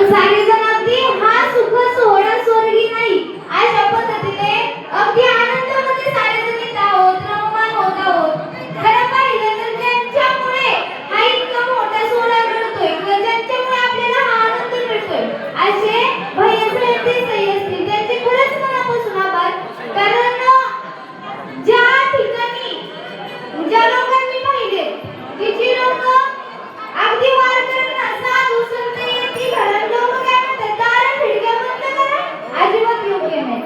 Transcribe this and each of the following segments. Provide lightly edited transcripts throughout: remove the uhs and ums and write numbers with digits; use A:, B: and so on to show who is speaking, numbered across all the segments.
A: पण सारेजण अगदी हा सुख सोहळा स्वर्गी नाही अशा पद्धतीने अगदी आनंदामध्ये सारेजण येत आहोत, रममान होत आहोत. खरं पाहिलं तर ज्यांच्यामुळे हा इतका मोठा सोहळा घडतोय किंवा ज्यांच्यामुळे आपल्याला हा आनंद मिळतोय असे भैय्या देसाई असतील, त्यांचे खरंच मनापासून आभार. कारण ज्या ठिकाणी ज्या लोकांनी पाहिले की जी लोक अगदी वारकऱ्यांना साधू संत येती घरात लोक काय म्हणतात दार खिडक्या बंद करा, अजिबात योग्य नाही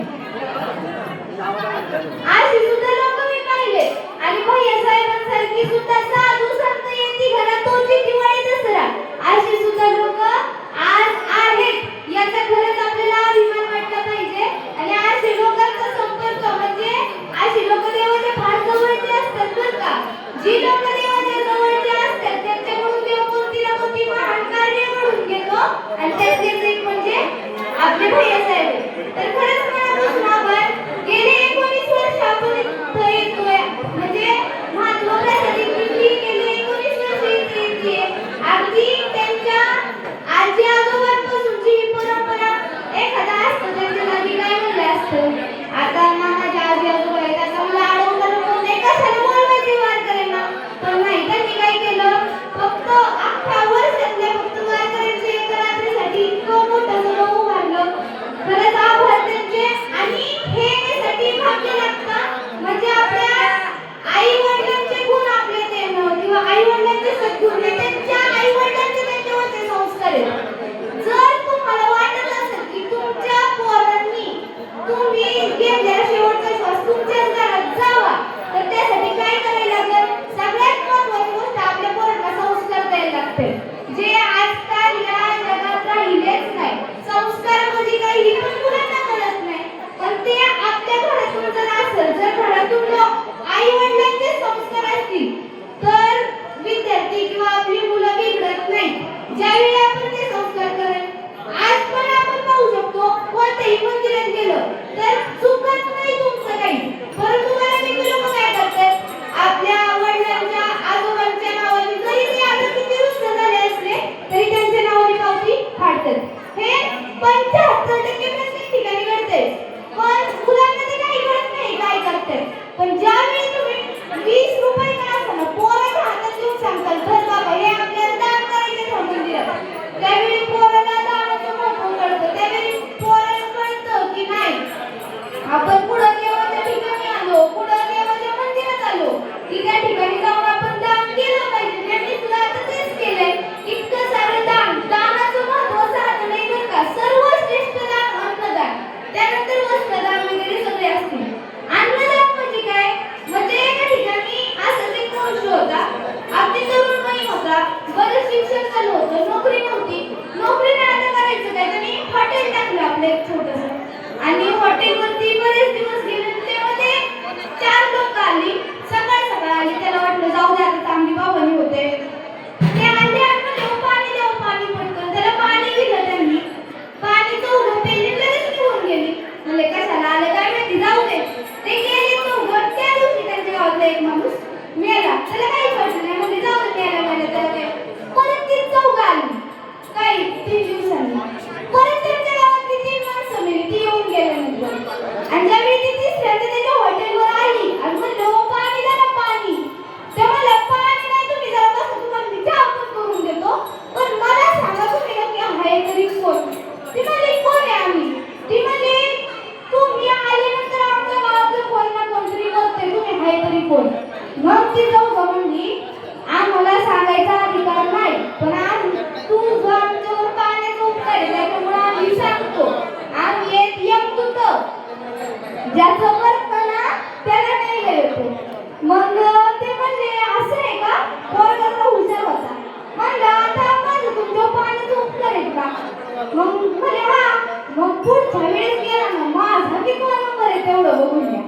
A: अशी सुद्धा लोक मी पाहिले. आणि भैया साहेबांसारखी सुद्धा साधू संत येती घरात तोची दिवाळी दसरा अशी सुद्धा लोक आज आहेत. याचा खरंच आपल्याला अभिमान वाटला पाहिजे. आणि अशी लोकांचा संपर्क म्हणजे अशी लोक देवाच्या फार जवळचे असतात बरं का. जी लोक देवाच्या जवळचे असतात त्यांच्याकडून देव कोणती ना कोणती महान कार्य घडून घेतो. आणि त्यातलेच एक म्हणजे आपले भैया साहेब. तर खरंच मनापासून आभार. गेले 19 वर्ष आपण इथं येतोय म्हणजे महात्मासाठी किती गेले 19 वर्ष इथे येते. अगदी त्यांच्या आजी आजोबांपासूनची ही परंपरा एखादा असतं त्यांच्या जागी काय म्हणलं असतं आता माझ्या आजी आजोबा आहेत आता मला अडवलं नको कशाला बोलवायचे वारकऱ्यांना. पण नाही त्यांनी काय केलं फक्त अख्ख्या वर्षातल्या फक्त वारकऱ्यांच्या एका रात्रीसाठी इतकं मोठं सगळं उभारलं. खरंच आभार त्यांचे. आणि हे यासाठी भाग्य लागतं म्हणजे आपल्या आई वडिलांचे गुण आपल्यात येणं किंवा आई वडिलांचे सद्गुण त्यांच्या आई वडिलांचे त्यांच्यावरचे संस्कार आहेत. जर तुम्हाला वाटत असेल की तुमच्या पोरांनी तुम्ही घेतलेला शेवटचा श्वास तुमच्याच घरात जावा तर त्यासाठी काय करायला लागेल. सगळ्यात महत्त्वाची गोष्ट आपल्या पोरांना संस्कार द्यायला लागते जे आजकाल या जगात राहिलेच नाही. संस्कार म्हणजे काही ही पण मुलांना कळत नाही. पण ते आपल्या घरातून जर असेल जर घरातून आई वडिलांचे संस्कार असतील तर विद्यार्थी किंवा आपली मुलं बिघडत नाही. ज्यावेळी आपण ते संस्कार करेल आज पण आपण पाहू शकतो कोणत्याही मंदिरात गेलं तर चुकत नाही तुमचं काही. परंतु बऱ्यापैकी लोक काय करतात आपल्या वडिलांच्या आजोबांच्या नावाने जरी ते आता किती वृद्ध झाले असले तरी त्यांच्या नावाने पावती फाडतात. हे 75% प्रत्येक ठिकाणी घडते. पण मुलांना ते काही कळत नाही काय करतात. पण ज्यावेळी तुम्ही 20 रुपये का असताना पोराच्या हातात देऊन सांगताल तर बाबा हे आपल्याला दान करायचे मंदिरात त्यावेळी पोराला दानाचं महत्त्व कळतं. त्यावेळी पोराला कळतं की नाही आपण पुढे देवाच्या ठिकाणी आलो पुढे देवाच्या मंदिरात आलो की त्या ठिकाणी जाऊन आपण दान केलं पाहिजे. त्यांनी सुद्धा आता तेच केलंय. इतकं सारं दानाचं महत्त्व साधं नाही बरं का. सर्वश्रेष्ठ दान अन्नदान त्यानंतर वस्त्रदान वगैरे सगळे असतील. अन्नदान म्हणजे काय म्हणजे एका ठिकाणी असं एक वर्ष होता अगदी तरुण वय होता बरं शिक्षण चालू होतं नोकरी नव्हती. नोकरी नाही आता करायचं काय त्यांनी हॉटेल टाकलं आपलं एक छोटंसं आणि हॉटेलवरती बरेच दिवस गेले. त्यामध्ये 4 लोक आली सकाळ आली त्याला वाटलं जाऊ दे आता चांगली बाबानी होते ते आले आणि पाणी पटकन त्याला पाणी दिलं. त्यांनी पाणी चौघं पेली लगेच निघून गेली. म्हणजे कशाला आले काय माहिती जाऊ दे. ते गेले चौघं. त्या दिवशी त्यांच्या गावातला एक माणूस मेला त्याला काही कळलं नाही म्हणजे जाऊ दे मेला त्याला काय. परत ती चौघं आली काही 3 दिवसांनी परत त्यांच्या गावातली 3 माणसं मेली ती येऊन गेल्यानंतर. आणि ज्यावेळी ती तिसऱ्यांदा त्याच्या हॉटेलवर आली आणि म्हणलं पाणी द्या ना पाणी. ते म्हणलं पाणी नाही तुम्ही जरा बसा तुम्हाला मी चहा पण करून देतो पण मला सांगा तुम्ही नक्की आहे तरी कोण. ती म्हणली कोण आहे आम्ही. ती म्हणली तुम्ही आल्यानंतर आमच्या गावातलं कोण ना कोणतरी बघते तुम्ही आहे तरी कोण. मग ती चौघं म्हणली आम्हाला सांगायचा अधिकार नाही पण तू जो आमच्यावर पाण्याचा उपकार आहे त्याच्यामुळे आम्ही सांगतो. आम्ही एक यमदूत ज्याचं करतं ना त्याला नाही येतो. मग ते म्हणले असं आहे का. पोरगा हुशार होता म्हणलं आता माझं तुमच्या पाण्याचा उपकार आहे का. मग म्हणे हा. मग पुढच्या वेळेस गेला ना माझा किती नंबर आहे तेवढं बघून घ्या.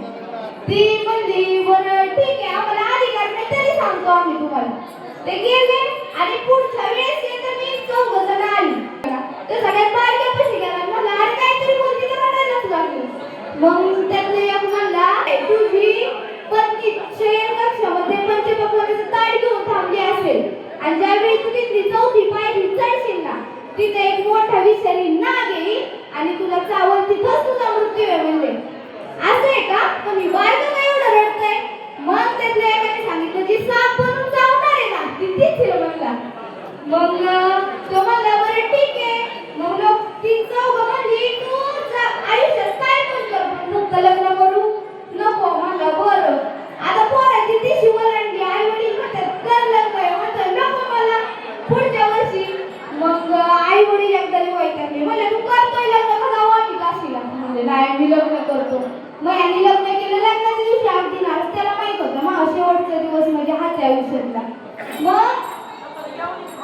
A: ती म्हणली बरं ठीक आहे आम्हाला अधिकार नाही तरी सांगतो आम्ही तुम्हाला. ते गेले आणि पुढच्या वेळेस येतं मी 4 जण आली तर सगळ्यात बारक्यापाशी गेला म्हणला अरे काहीतरी बोलती तर रडायलाच लागली. मग त्यातले एक म्हणला तुझी पत्नी शयन कक्षामध्ये पंचपक्वान्नाचं ताट घेऊन थांबली असेल आणि ज्यावेळी तू तिथली 4थी पायरी चढशील ना तिथे एक मोठा विषारी नाग येईल आणि तुला चावल तिथंच तुझा मृत्यू आहे म्हणजे असं आहे का? तुम्ही बायका काय एवढं रडताय? मग त्यातल्या एकाने सांगितलं जी साप बनून चावणार आहे ना ती तीच आहे म्हणला. मग तो म्हणला बरं ठीक आहे. मग लोक ती चौघं म्हणली तू आयुष्यात काय पण कर पण फक्त लग्न करू नको म्हणला. बरं आता पोराची ती शिवलांडी आई वडील म्हणतात कर लग्न म्हणतात नको मला पुढच्या वर्षी. मग आई वडील एकदा वैतागले म्हणजे तू करतोय लग्न का जाऊ आम्ही काशीला म्हणजे नाही मी लग्न करतो. मग यांनी लग्न केलं. लग्नाच्या दिवशी अगदी ना त्याला माहित होतं मग शेवटचा दिवस म्हणजे हाच आयुष्यातला. मग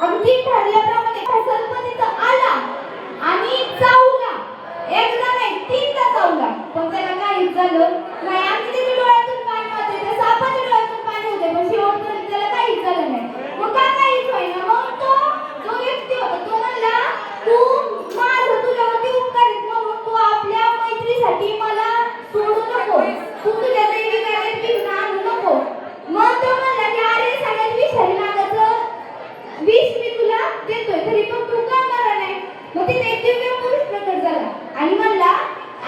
A: अगदी ठरल्याप्रमाणे सर्प तिथं आला आणि चावला. एकदा नाही तीनदा चावला पण त्याला काहीच झालं नाही. आम्ही त्याच्या डोळ्यातून पाणी होते त्या सापाच्या डोळ्यातून पाणी होते पण शेवटपर्यंत त्याला काहीच झालं नाही. मग का काहीच होईना. मग तो जो व्यक्ती होता तो म्हणला तू माझं तुझ्यावरती उपकार आहेत म्हणून तू आपल्या मैत्रीसाठी मला सोडू नको. तू तुझ्या दैवी कार्यात विघ्न आणू नको. मग तो म्हणला की अरे सगळ्यात विषारी नागाचं विष मी तुला देतोय तरी पण तू का मरा नाही. मग तिथे एक दिव्य पुरुष प्रकट झाला आणि म्हणला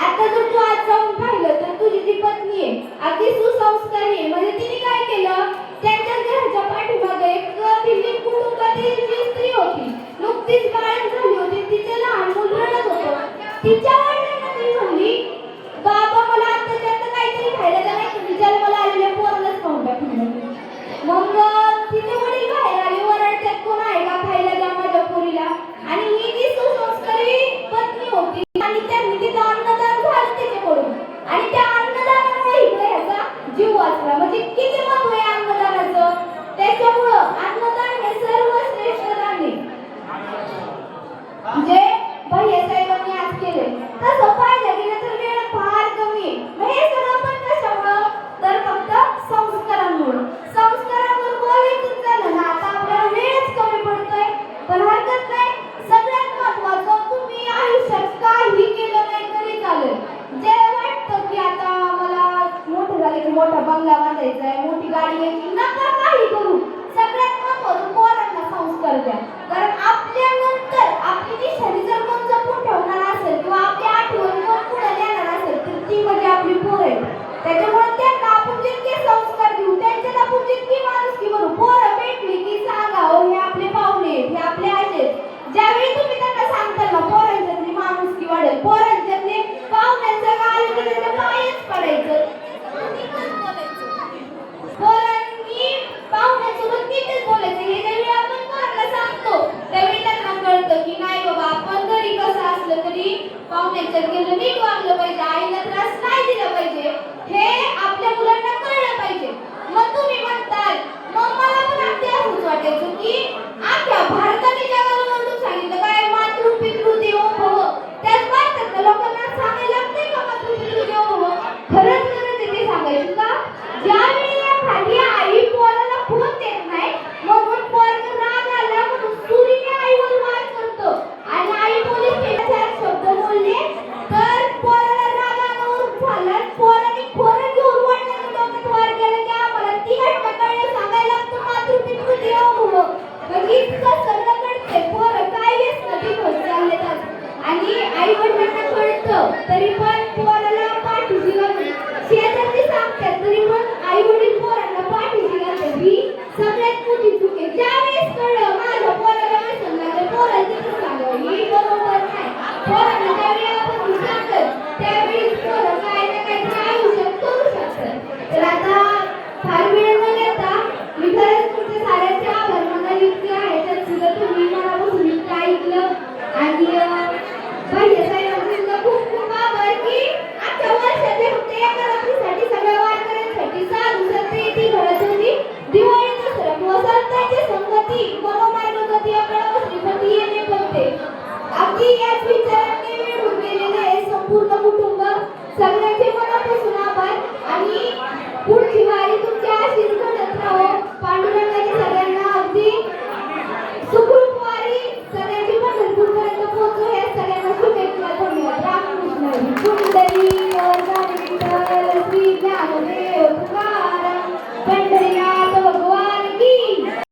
A: आता जर तू आज जाऊन पाहिलं तर तुझी जी पत्नी आहे अगदी सुसंस्कारी आहे. म्हणजे तिने काय केलं त्यांच्या घराच्या पाठीमागे एक दिल्ली कुटुंबातील जी स्त्री होती नुकतीच बाळंत झाली होती तिचे लहान मूल रडत होतं. तिच्या वडिलांना ती म्हणली बाबा मला आता काहीतरी खायला द्या नाही तुम्ही जन्माला आलेल्या पोरालाच खाऊन टाकून. मग तिचे वडील बाहेर आले ओरडतात कोण आहे का खायला द्या माझ्या पोरीला. आणि ही जी सुसंस्कारी पत्नी होती आणि त्यांनी तिथं अन्नदान झालं त्याच्याकडून आणि त्या अन्नदानामुळे इकडे ह्याचा जीव वाचला. म्हणजे किती महत्व आहे अन्नदानाचं. त्याच्यामुळं अन्नदान हे सर्वश्रेष्ठ दान आहे जे भैयासाहेबांनी आज केले. तसं पाहिलं गेलं तर वेळ फार कमी आहे. मग हे सगळं पण कशामुळं तर फक्त संस्कारांमुळे. संस्कारांवर बोलायचं झालं ना आता आपल्याला वेळच कमी पडतोय पण हरकत नाही. सगळ्यात महत्त्वाचं तुम्ही आयुष्यात काही केलं नाही तरी चालेल. जे वाटतं की आता मला मोठं झालं की मोठा बंगला बांधायचा आहे मोठी गाडी घ्यायची नका काही करू. सगळ्यात महत्त्वाचं पोरांना संस्कार द्या. कारण आपल्यानंतर आपली निशाणी जर कोण जपून ठेवणार असेल किंवा आपली आठवण कोण पुढे नेणार असेल तर ती म्हणजे आपली पोरं आहेत. त्याच्यामुळे त्यांना आपण जितके संस्कार देऊ त्यांच्यात आपण जितकी माणुसकी भरू. पोरं भेटली की सांगा हो हे आपले पाहुणे आहेत हे आपले आहेत. ज्यावेळी तुम्ही त्यांना सांगताल ना पोरांच्यातली माणुसकी वाढेल. पोरांच्यातले पाहुण्यांचं गाल की त्याच्या पायच पडायचं. पोरांनी पाहुण्यांसोबत नीटच बोलायचं. हे ज्यावेळी आपण पोरांना सांगतो त्यावेळी त्यांना कळतं की नाही बाबा आपण घरी कसं असलं तरी पाहुण्यांच्यात गेलं नीट वागलं पाहिजे आईला त्रास नाही दिला पाहिजे हे आपल्या मुलांना कळलं पाहिजे. मग तुम्ही म्हणताल मग मला पण अगदी असंच वाटायचं की अख्ख्या भारताने जगाला म्हणून सांगितलं काय मातृ पितृ देवो भव. त्याच भारतात लोकांना सांगायला लागतंय का मातृ पितृ देवो भव. खरंच गरज आहे ते सांगायचं का. ज्यावेळी एखादी आई पोराला फोन देत नाही म्हणून पोराला राग आला म्हणून सुरीने आईवर वार करतो आणि आई पोलीस स्टेशनला शब्द बोलले तर पोराला राग आल्यावर झाला पोराने खोरं घेऊन वडिलांच्या डोक्यात वार केला की आम्हाला ती घटना कळलं सांगायला लागतं मातृ पितृ देवो भव. मग इतकं सगळं कळतंय पोरं काय व्यस्त ती होत चालले आणि आई वडिलांना कळतं तरी पण